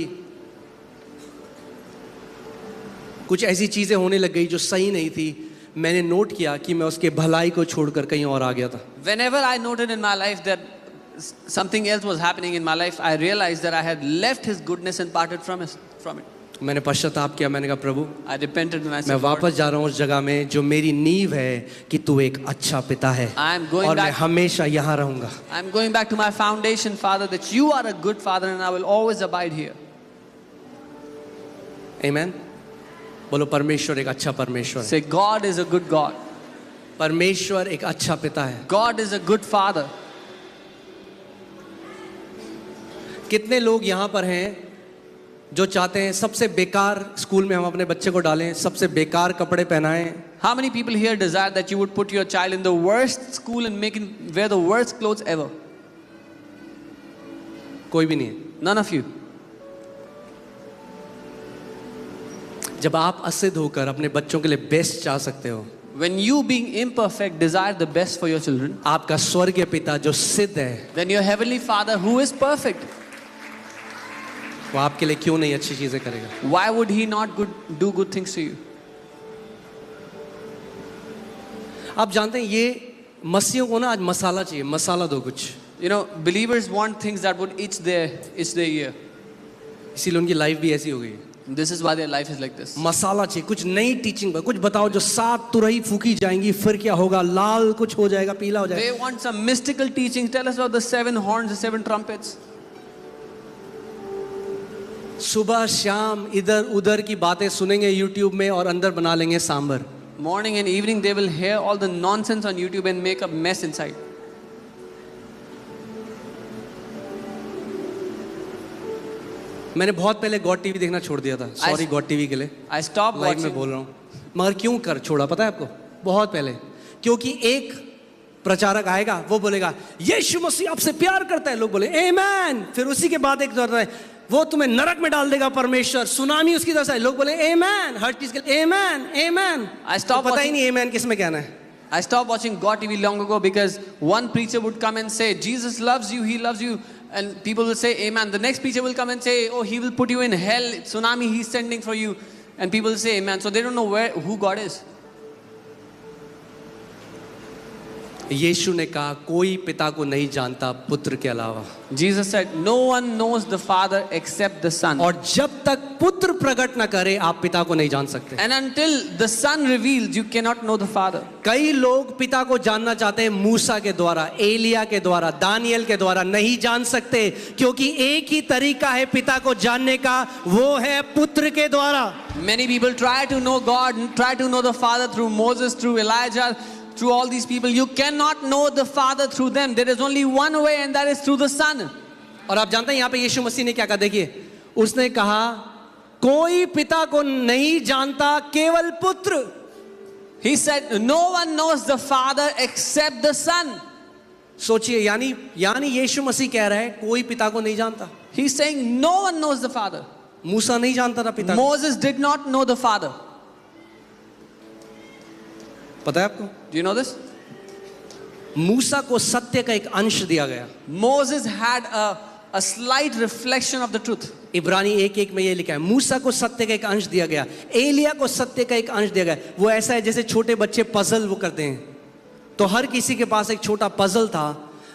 कुछ ऐसी चीजें होने लग गई जो सही नहीं थी, मैंने नोट किया कि मैं उसके भलाई को छोड़कर कहीं और आ गया था। Whenever I noted in my life that something else was happening in my life, I realized that I had left his goodness and parted from it. मैंने पश्चाताप किया, मैंने कहा प्रभु I repented and I मैं said, वापस Lord, जा रहा हूँ उस जगह में जो मेरी नींव है कि तू एक अच्छा पिता है, I am going और मैं back. हमेशा यहाँ रहूंगा। I'm going back to my foundation, Father, that you are a good father and I will always abide here. आमेन। बोलो परमेश्वर एक अच्छा परमेश्वर है, Say, God is a good God. परमेश्वर एक अच्छा पिता है। God is a good father. कितने लोग यहाँ पर हैं जो चाहते हैं सबसे बेकार स्कूल में हम अपने बच्चे को डालें, सबसे बेकार कपड़े पहनाएं, How many people here desire that you would put your child in the worst school and make him wear the worst clothes ever? कोई भी नहीं है। None of you. जब आप असिद्ध होकर अपने बच्चों के लिए बेस्ट चाह सकते हो, When you being imperfect desire the best for your children, आपका स्वर्गीय पिता जो सिद्ध है, then your heavenly father who is perfect, वो आपके लिए क्यों नहीं अच्छी चीजें करेगा? why would he not do good things to you? आप जानते हैं ये मसीहों को ना आज मसाला चाहिए, मसाला दो कुछ, You know, believers want things that would itch their ear. इसीलिए उनकी लाइफ भी ऐसी हो गई है। This is why their life is like this. मसाला चाहिए, कुछ नई टीचिंग, कुछ बताओ जो 7 तुरही फूकी जाएंगी, फिर क्या होगा, लाल कुछ हो जाएगा, पीला हो They जाएगा। want some mystical teaching. Tell us about the 7 horns, the 7 trumpets. सुबह शाम इधर उधर की बातें सुनेंगे यूट्यूब में और अंदर बना लेंगे sambar. Morning and evening they will hear all the nonsense on YouTube and make a mess inside. मैंने बहुत पहले गॉड टीवी देखना छोड़ दिया था, सॉरी गॉड टीवी के लिए I stopped लाइव में watching. बोल रहा हूँ, मगर क्यों कर छोड़ा पता है आपको? बहुत पहले, क्योंकि एक प्रचारक आएगा, वो बोलेगा यीशु मसीह आपसे प्यार करता है, लोग बोले आमेन, फिर उसी के बाद एक होता है वो तुम्हें नरक में डाल देगा परमेश्वर, सुनामी उसकी तरफ से आए, लोग बोले आमेन, हर चीज के लिए आमेन आमेन। I stopped पता ही watching. नहीं आमेन किसमें कहना है। I stopped watching God TV long ago because one preacher would come and say, Jesus loves you, he loves you. And people will say, amen. The next preacher will come and say, oh, he will put you in hell, tsunami he's sending for you. And people will say, amen. So they don't know who God is. यीशु ने कहा कोई पिता को नहीं जानता पुत्र के अलावा, Jesus said, no one knows the Father except the Son. और जब तक पुत्र प्रकट ना करे आप पिता को नहीं जान सकते। And until the Son reveals, you cannot know the Father. कई लोग पिता को जानना चाहते हैं मूसा के द्वारा, एलिया के द्वारा, दानियल के द्वारा, नहीं जान सकते, क्योंकि एक ही तरीका है पिता को जानने का, वो है पुत्र के द्वारा। Many people try to know God, try to know the Father through Moses, through Elijah, through all these people. You cannot know the Father through them. There is only one way, and that is through the Son. और आप जानते हैं यहाँ पे यीशु मसीह ने क्या कहा? देखिए, उसने कहा कोई पिता को नहीं जानता केवल पुत्र। He said, no one knows the Father except the Son. सोचिए, यानी यीशु मसीह कह रहा है कोई पिता को नहीं जानता। He's saying no one knows the Father. मूसा नहीं जानता था पिता को। Moses did not know the Father. पता है आपको? Do you know this? मूसा को सत्य का एक अंश दिया गया। Moses had a slight reflection of the truth. इब्रानी 1:1 में ये लिखा है, मूसा को सत्य का एक अंश दिया गया, एलिया को सत्य का एक अंश दिया गया। वो ऐसा है जैसे छोटे बच्चे पजल वो करते हैं, तो हर किसी के पास एक छोटा पजल था,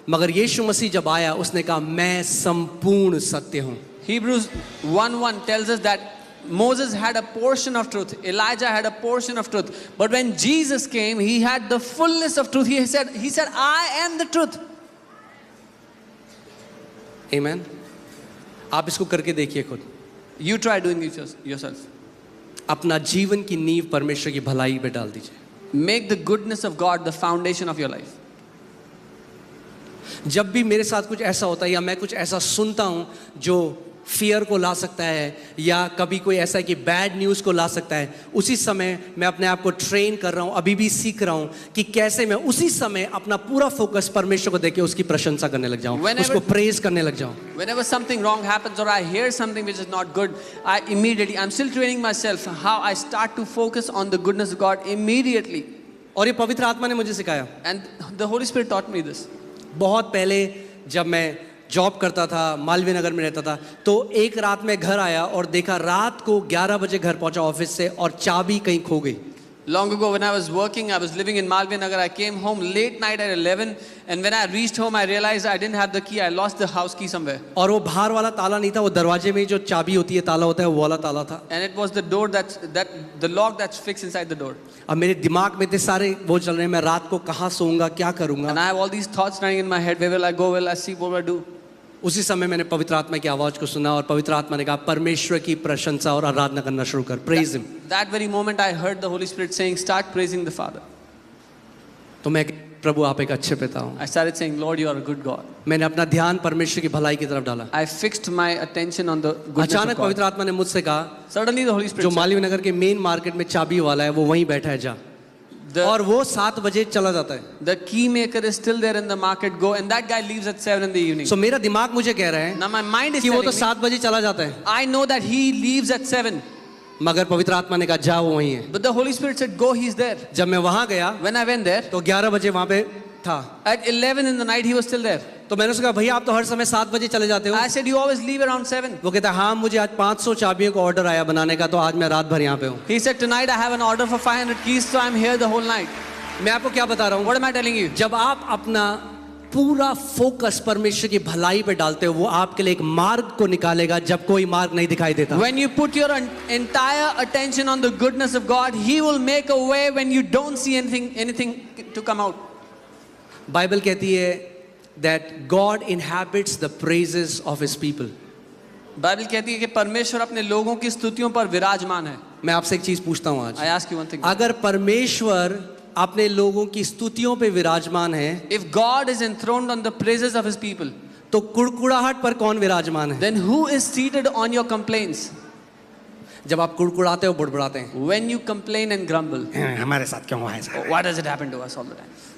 मगर यीशु मसीह जब आया उसने कहा मैं संपूर्ण सत्य हूं। Hebrews 1:1 tells us that Moses had a portion of truth, Elijah had a portion of truth, but when Jesus came, he had the fullness of truth. He said, I am the truth. Amen. आप इसको करके देखिए खुद। You try doing it yourself. अपना जीवन की नींव परमेश्वर की भलाई पे डाल दीजिए। Make the goodness of God the foundation of your life. जब भी मेरे साथ कुछ ऐसा होता है या मैं कुछ ऐसा सुनता हूं जो फियर को ला सकता है, या कभी कोई ऐसा है कि बैड न्यूज़ को ला सकता है, उसी समय मैं अपने आप को ट्रेन कर रहा हूं, अभी भी सीख रहा हूं कि कैसे मैं उसी समय अपना पूरा फोकस परमेश्वर को देके उसकी प्रशंसा करने लग जाऊं, उसको प्रेज करने लग जाऊं। Whenever something wrong happens or I hear something which is not good, I'm still training myself how I start to focus on the goodness of God immediately. और ये पवित्र आत्मा ने मुझे सिखाया। And the Holy Spirit taught me this. बहुत पहले जब मैं जॉब करता था, मालवीय नगर में रहता था, तो एक रात में घर आया और देखा रात को 11 बजे घर पहुंचा ऑफिस से और चाबी कहीं खो गई। Long ago when I was working, I was living in Malviya Nagar. I came home late night at 11, and when I reached home, I realized I didn't have the key. I lost the house key somewhere. और वो बाहर वाला ताला नहीं था, वो दरवाजे में जो चाबी होती है, ताला होता है, वो वाला ताला था। And it was the door the lock that's fixed inside the door. अब मेरे दिमाग में इतने सारे वो चल रहे हैं, मैं रात को कहाँ सोऊंगा, क्या करूंगा। And I have all these thoughts running in my head. Where will I go? Will I sleep? What will I do? उसी समय मैंने पवित्र आत्मा की आवाज को सुना और पवित्र आत्मा ने कहा परमेश्वर की प्रशंसा और आराधना करना शुरू कर, praise him. That very moment I heard the Holy Spirit saying, start praising the Father. तो मैं प्रभु आप एक अच्छे पिता हूँ। I started saying, Lord, you are a good God. मैंने अपना ध्यान परमेश्वर की भलाई की तरफ डाला। I fixed my attention on the goodness of अचानक God. पवित्र आत्मा ने मुझसे कहा, Suddenly the Holy Spirit जो said, मालवीय नगर के मेन मार्केट में चाबी वाला है वो वहीं बैठा है, जा। और वो 7 बजे चला जाता है। the key maker is still there in the market, go, and that guy leaves at 7 in the evening. So मेरा दिमाग मुझे कह रहा है Now my mind is कि वो telling तो me, 7 बजे चला जाता है, I know that he leaves at 7. मगर पवित्र आत्मा ने कहा जा वो वहीं है। But the Holy Spirit said, go, he's there. जब मैं वहां गया When I went there, तो 11 बजे वहां पे था। at 11 in the night, he was still there. तो मैंने उसको कहा भैया आप तो हर समय 7 बजे चले जाते हो। I said, you always leave around 7. वो कहता है हाँ मुझे आज 500 चाबियों का ऑर्डर आया बनाने का, तो आज मैं रात भर यहाँ पे हूँ। He said, tonight I have an order for 500 keys, so I'm here the whole night. मैं आपको क्या बता रहा हूँ, What am I telling you? जब आप अपना पूरा फोकस परमेश्वर की भलाई पे डालते हो, वो आपके लिए एक मार्ग को निकालेगा जब कोई मार्ग नहीं दिखाई देता। When you put your entire attention on the goodness of God, He will make a way when you don't see anything to come out. Bible कहती है that God inhabits the praises of His people. Bible कहती है कि परमेश्वर अपने लोगों की स्तुतियों पर विराजमान है। मैं आपसे एक चीज पूछता हूँ आज, I ask you one thing. अगर परमेश्वर अपने लोगों की स्तुतियों पे विराजमान है, If God is enthroned on the praises of His people, तो कुड़कुड़ाहट पर कौन विराजमान है? then who is seated on your complaints? जब आप कुड़कुड़ाते हो, बुड़बुड़ाते हैं, When you complain and grumble, हमारे साथ क्यों हुआ ऐसा? why does it happen to us all the time?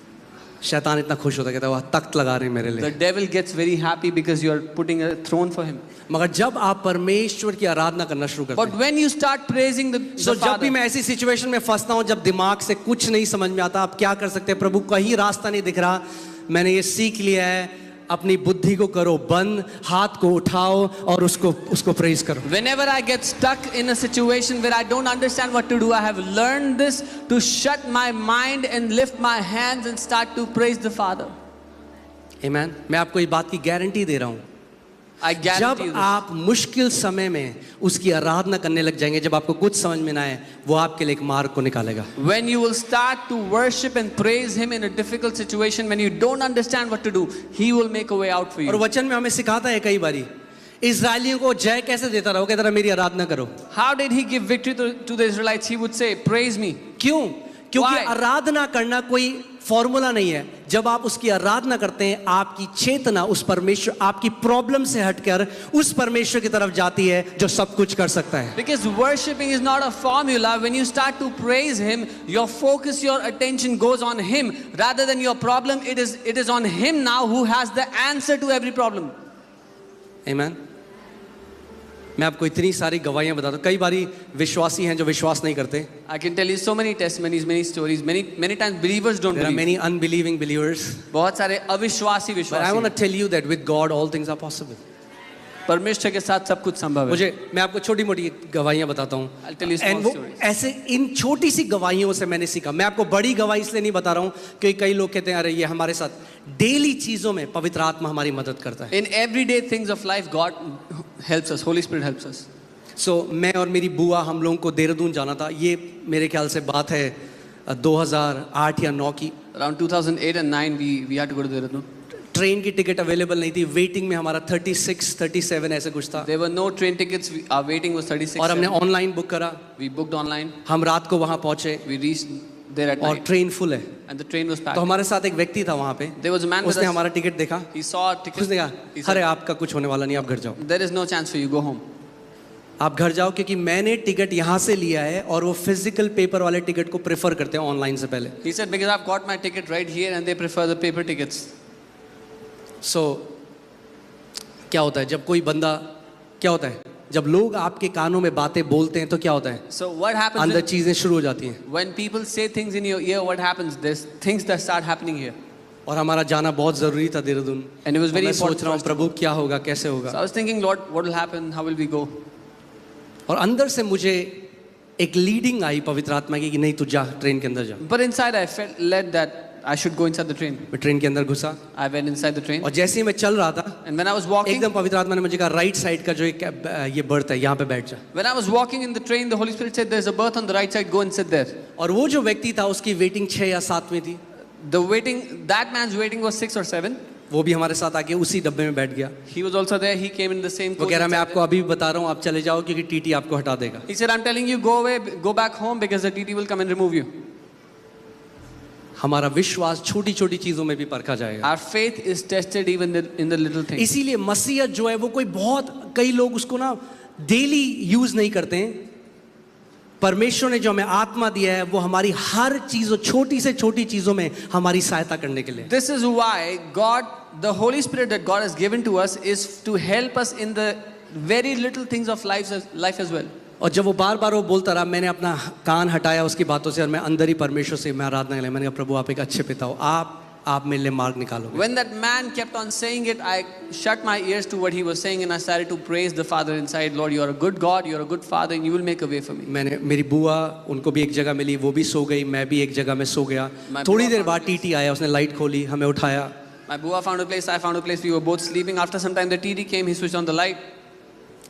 शैतान इतना खुश होता है, कहता है वाह तख्त लगा रहे हैं मेरे The लिए। devil gets very happy because you are putting a throne for him. मगर जब आप परमेश्वर की आराधना करना शुरू करते But हैं, when you start praising the जब भी Father, मैं ऐसी सिचुएशन में फंसता हूँ जब दिमाग से कुछ नहीं समझ में आता, आप क्या कर सकते हैं? प्रभु कहीं रास्ता नहीं दिख रहा, मैंने ये सीख लिया है, अपनी बुद्धि को करो बंद, हाथ को उठाओ और उसको प्रेज करो. Whenever I get stuck in a situation where I don't understand what to do, I have learned this to shut my mind and lift my hands and start to praise the Father. Amen. मैं आपको इस बात की guarantee दे रहा हूँ. I guarantee you जब this. आप मुश्किल समय में उसकी आराधना करने लग जाएंगे, जब आपको कुछ समझ में ना आए, वो आपके लिए एक मार्ग को निकालेगा. When you will start to worship and praise Him in a difficult situation, when you don't understand what to do, He will make a way out for और you. वचन में हमें सिखाता है कई बारी, इज़राइलियों को जय कैसे देता रहा, वो कहता रहा मेरी आराधना करो. How did He give victory to the Israelites? He would say, praise me. क्यों? क्योंकि Why? आराधना करना कोई फॉर्मूला नहीं है. जब आप उसकी आराधना करते हैं, आपकी चेतना उस परमेश्वर, आपकी प्रॉब्लम से हटकर उस परमेश्वर की तरफ जाती है जो सब कुछ कर सकता है. Because worshiping is not a formula. When you start to praise Him, your focus, your attention goes on Him rather than your problem. It is on Him now who has the answer to every problem. Amen. मैं आपको इतनी सारी गवाहियां बताता हूं. कई बारी विश्वासी हैं जो विश्वास नहीं करते. I can tell you so many testimonies, many stories. Many times believers don't There are believe. many unbelieving believers. बहुत सारे अविश्वासी But I want to विश्वासी. tell you that with God all things are possible. परमेश्वर के साथ सब कुछ संभव है. मैं आपको छोटी मोटी गवाहियां बताता हूं. I'll tell you small And वो stories. ऐसे इन छोटी सी गवाहियों से मैंने सीखा. मैं आपको बड़ी गवाही इसलिए नहीं बता रहा हूं क्योंकि कई लोग कहते हैं अरे ये हमारे साथ डेली चीजों में पवित्र आत्मा हमारी मदद करता है. In everyday things of life, God helps us. Holy Spirit helps us. मैं और मेरी बुआ हम लोगों को देहरादून जाना था. ये मेरे ख्याल से बात है 2008 या 9 की. Around 2008 and 9, we had to go to Dehradun. Train की टिकट अवेलेबल नहीं थी. वेटिंग में हमारा 36 37 ऐसे कुछ था. There were no train tickets. Our waiting was 36. और हमने ऑनलाइन बुक करा. We booked online. हम रात को वहां पहुंचे We reached there at और night. ट्रेन फुल है. And the train was तो packed. हमारे साथ एक व्यक्ति था वहां पे. There was a man with उसने us. हमारा टिकट देखा. He saw our ticket. उसने He कहा अरे said, आपका कुछ होने वाला नहीं, आप घर जाओ. there is no chance for you. Go home. आप घर जाओ क्योंकि मैंने टिकट यहाँ से लिया है और वो फिजिकल पेपर वाले टिकट को प्रेफर करते हैं ऑनलाइन से पहले. He said, because I've got my ticket right here and they prefer the paper tickets. क्या होता है जब कोई बंदा, क्या होता है जब लोग आपके कानों में बातें बोलते हैं तो क्या होता है, So what happens अंदर when, चीजें शुरू हो जाती हैं. when people say things in your ear? What happens? There's things that start happening here. और हमारा जाना बहुत जरूरी था Dehradun. And it was very मैं important सोच रहा for हूँ us to प्रभु क्या होगा, कैसे So I होगा. was thinking, Lord, what will happen? How will we go? और अंदर से मुझे एक लीडिंग आई पवित्र आत्मा की कि नहीं तू जा, ट्रेन के अंदर जा. But inside I felt led that I should go inside the train. मैं ट्रेन के अंदर घुसा I went inside the train. और जैसे ही मैं चल रहा था And when I was walking, एकदम पवित्र आत्मा ने मुझे कहा राइट साइड का जो एक ये बर्थ है यहाँ पे बैठ जा. when I was walking in the train, the Holy Spirit said, there's a berth on the right side, go and sit there. और वो जो व्यक्ति था उसकी वेटिंग 6 या 7 में थी. That man's waiting was 6 or 7. वो भी हमारे साथ आके उसी डब्बे में बैठ गया. He was also there. He came in the same वो coach. कह रहा मैं inside आपको अभी भी बता रहा हूँ आप चले जाओ क्योंकि टीटी आपको हटा देगा. there. He said, I'm telling you, go away, go back home because the TT will come and remove you. हमारा विश्वास छोटी छोटी चीजों में भी परखा जाएगा. Our faith is tested even in the little things. इसीलिए मसीहत जो है वो कोई बहुत, कई लोग उसको ना डेली यूज नहीं करते हैं. परमेश्वर ने जो हमें आत्मा दिया है वो हमारी हर चीजों, छोटी से छोटी चीजों में हमारी सहायता करने के लिए. This is why God, the Holy Spirit that God has given to us, is to help us in the very little things of life as well. और जब वो बार बार वो बोलता रहा, मैंने अपना कान हटाया उसकी बातों से और मैं अंदर ही परमेश्वर से मैं आराधना कर, मैंने कहा प्रभु आप एक अच्छे पिता हो, आप मेरे लिए मार्ग निकालोगे. When that man kept on saying it, I shut my ears to what he was saying and I started to praise the Father inside. Lord, you are a good God, you are a good Father, and you will make a way for me. मैंने, मेरी बुआ उनको भी एक जगह मिली, वो भी सो गई, मैं भी एक जगह में सो गया. थोड़ी देर बाद टीटी आया, उसने लाइट खोली, हमें उठाया. My Bua found a place, I found a place, we were both sleeping. After some time the TD came, he switched on the light.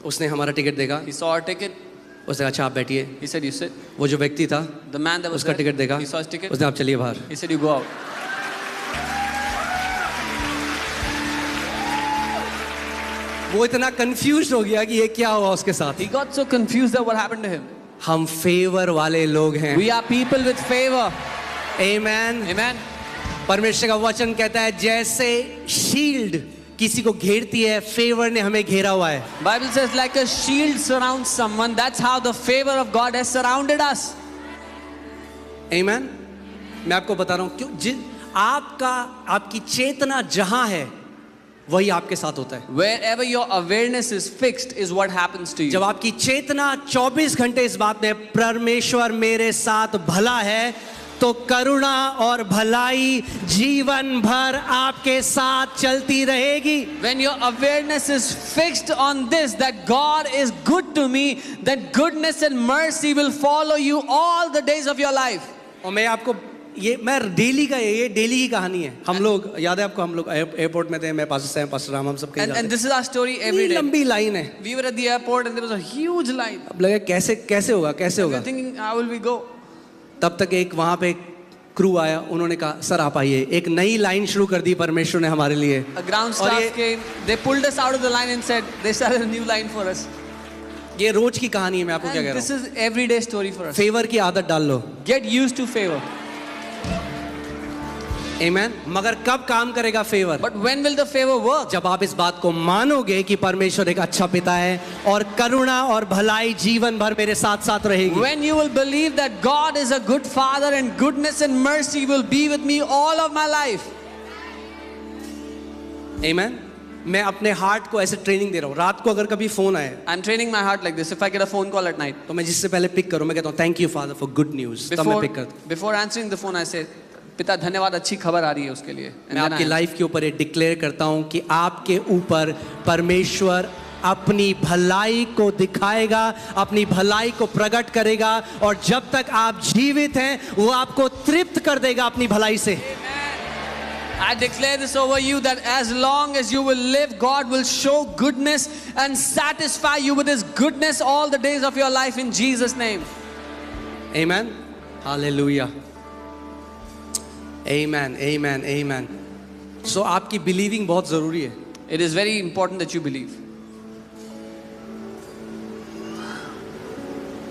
उसने हमारा टिकट देखा, He saw our ticket. उसने कहा अच्छा आप बैठिए. He said, you sit. वो जो व्यक्ति था The man that was उसका there, टिकट देखा, he saw his ticket. उसने आप चलिए बाहर. He said, you go out. वो इतना कंफ्यूज हो गया कि ये क्या हुआ उसके साथ. He got so confused that what happened to him. हम फेवर वाले लोग हैं. We are people with favor. Amen. Amen. परमेश्वर का वचन कहता है जैसे शील्ड किसी को घेरती है, फेवर ने हमें घेरा हुआ है. Bible says like a shield surrounds someone. That's how the favor of God has surrounded us. आमेन. मैं आपको बता रहा हूं क्यों, आपकी चेतना जहां है वही आपके साथ होता है. Wherever your awareness is fixed is what happens to you. जब आपकी चेतना 24 घंटे इस बात में परमेश्वर मेरे साथ भला है, तो करुणा और भलाई जीवन भर आपके साथ चलती रहेगी। When your awareness is fixed on this, that God is good to me, then goodness and mercy will follow you all the days of your life. और मैं आपको मैं डेली का ये डेली की कहानी है। हम लोग याद है आपको, हम लोग एयरपोर्ट में थे, मैं पास्टर सैम, पास्टर राम, हम सब कहीं And this is our story जाते every day. लंबी लाइन है। We were at the airport and there was a huge line. अब लगे कैसे होगा कैसे We होगा। were thinking, how will we go? तब तक एक वहां पे क्रू आया, उन्होंने कहा सर आप आइए, एक नई लाइन शुरू कर दी परमेश्वर ने हमारे लिए। A ground और staff came. They pulled us out of the line and said, they started a new line for us. ये रोज की कहानी है, मैं आपको क्या कह And रहा this हूँ। is everyday story for us. Favour की आदत डाल लो। Get used to favor. आमीन। मगर कब काम करेगा favour? But when will the favor work? जब आप इस बात को मानोगे कि परमेश्वर एक अच्छा पिता है और करुणा और भलाई जीवन भर मेरे साथ साथ रहेगी। When you will believe that God is a good father and goodness and mercy will be with me all of my life. आमीन। मैं अपने हार्ट को ऐसे ट्रेनिंग दे रहा हूँ, रात को अगर कभी फोन आए I'm training my heart like this. If I get a phone call at night, तो मैं जिससे पहले पिक करूँ, मैं कहता हूँ thank you father for good news, तब मैं पिक करता हूँ। before answering the phone, I say, पिता धन्यवाद, अच्छी खबर आ रही है उसके लिए। And मैं then आपकी I लाइफ के ऊपर ये डिक्लेयर करता हूँ कि आपके ऊपर परमेश्वर अपनी भलाई को दिखाएगा, अपनी भलाई को प्रकट करेगा, और जब तक आप जीवित हैं वो आपको तृप्त कर देगा अपनी भलाई से। I declare this over you that as long as you will live, God will show goodness and satisfy you with His goodness all the days of your life in Jesus' name. Amen. Hallelujah. Amen. Amen. Amen. So आपकी believing बहुत जरूरी है। It is very important that you believe.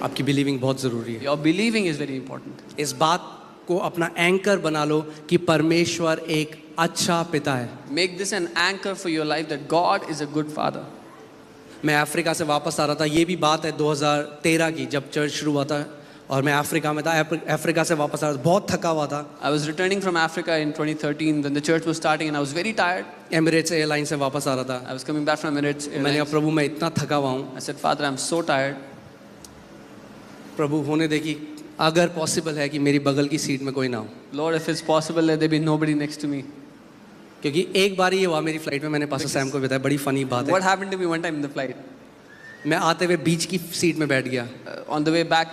आपकी believing बहुत जरूरी है। Your believing is very important. इस बात को अपना एंकर बना लो कि परमेश्वर एक अच्छा पिता है। Make this an anchor for your life that God is a good father. मैं अफ्रीका से वापस आ रहा था, ये भी बात है 2013 की, जब चर्च शुरू हुआ था और मैं अफ्रीका में था। अफ्रीका से वापस आ रहा था, बहुत थका हुआ था। I was returning from Africa in 2013 when the church was starting and I was very tired. Emirates airline से वापस आ रहा था। I was coming back from Emirates मैंने कहा Airlines. प्रभु मैं इतना थका हुआ हूँ, I said, Father, I'm so tired. प्रभु होने दे कि अगर पॉसिबल है कि मेरी बगल की सीट में कोई ना हो, Lord, if it's possible, let there be nobody next to me. क्योंकि एक बार ये हुआ मेरी फ्लाइट में, मैंने पास्टर सैम को बताया, बड़ी फनी बात What है। happened to me one time in the flight? मैं आते हुए बीच की सीट में बैठ गया On the way back,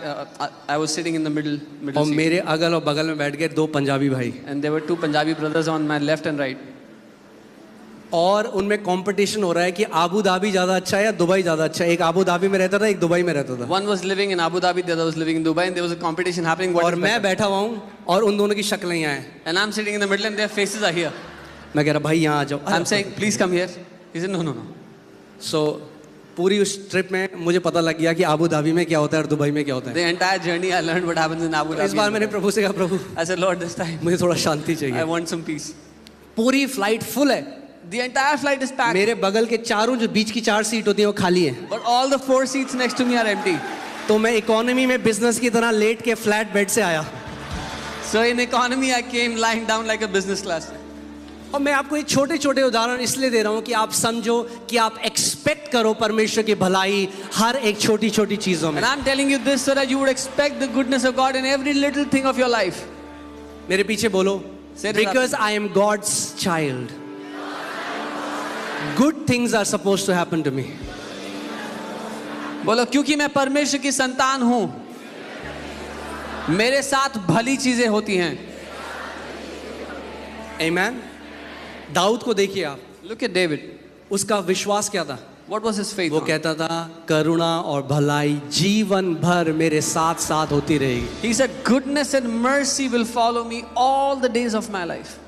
I was sitting in the middle और seat. मेरे अगल और बगल में बैठ गए दो पंजाबी भाई, And there were two Punjabi brothers on my left and right. और उनमें कंपटीशन हो रहा है कि आबू धाबी ज्यादा अच्छा है या दुबई ज्यादा अच्छा है। एक आबू धाबी में रहता था, एक दुबई में रहता था, One was living in Abu Dhabi, the other was living in Dubai, and there was a competition happening. What और is मैं better? बैठा हुआ हूँ और उन दोनों की शक्लें यहाँ हैं। And I'm sitting in the middle and their faces are here. मैं कह रहा भाई यहाँ आ जाओ। I'm saying, please come here. He said, no, no, no. सो पूरी उस ट्रिप में मुझे पता लग गया कि आबू धाबी में क्या होता है और दुबई में क्या होता है। The entire journey I learned what happens in Abu इस बार Dhabi. मैंने प्रभु से कहा प्रभु I said, Lord, this time मुझे थोड़ा शांति I चाहिए। want some peace. पूरी फ्लाइट फुल है, The entire flight is packed, मेरे बगल के चारों जो बीच की 4 सीट होती है वो खाली है। but all the 4 seats next to me are empty. तो मैं इकोनॉमी में बिजनेस की तरह लेट के फ्लैट बेड से आया। So in economy, I came lying down like a business class. और मैं आपको ये छोटे छोटे उदाहरण इसलिए दे रहा हूँ कि आप समझो कि आप एक्सपेक्ट करो परमेश्वर की भलाई हर एक छोटी छोटी चीजों में। And I'm telling you this so that you would expect the goodness of God in every little thing of your life. मेरे पीछे बोलो, Say it because I am God's child, good things are supposed to happen to me. बोलो, क्योंकि मैं परमेश्वर की संतान हूं, मेरे साथ भली चीजें होती हैं। Amen. दाऊद को देखिए आप, Look at David. उसका विश्वास क्या था? What was his faith? वो on? कहता था करुणा और भलाई जीवन भर मेरे साथ साथ होती रहेगी। He said, goodness and mercy will follow me all the days of my life.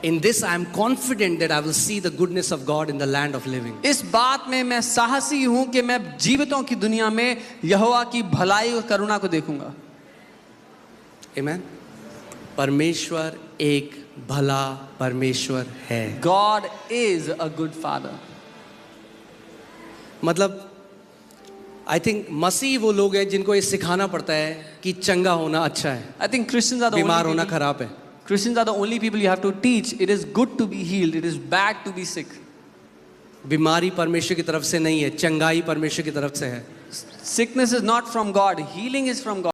In this I am confident that I will see the goodness of God in the land of living. इस बात में मैं साहसी हूं कि मैं जीवितों की दुनिया में यहोवा की भलाई और करुणा को देखूंगा। Amen. परमेश्वर एक भला परमेश्वर है। God is a good father. मतलब आई थिंक मसीह वो लोग हैं जिनको ये सिखाना पड़ता है कि चंगा होना अच्छा है, I think Christians are the बीमार only होना people, खराब है। Christians are the only people you have to teach. It is good to be healed. It is bad to be sick. बीमारी परमेश्वर की तरफ से नहीं है, चंगाई परमेश्वर की तरफ से है। Sickness is not from God. Healing is from God.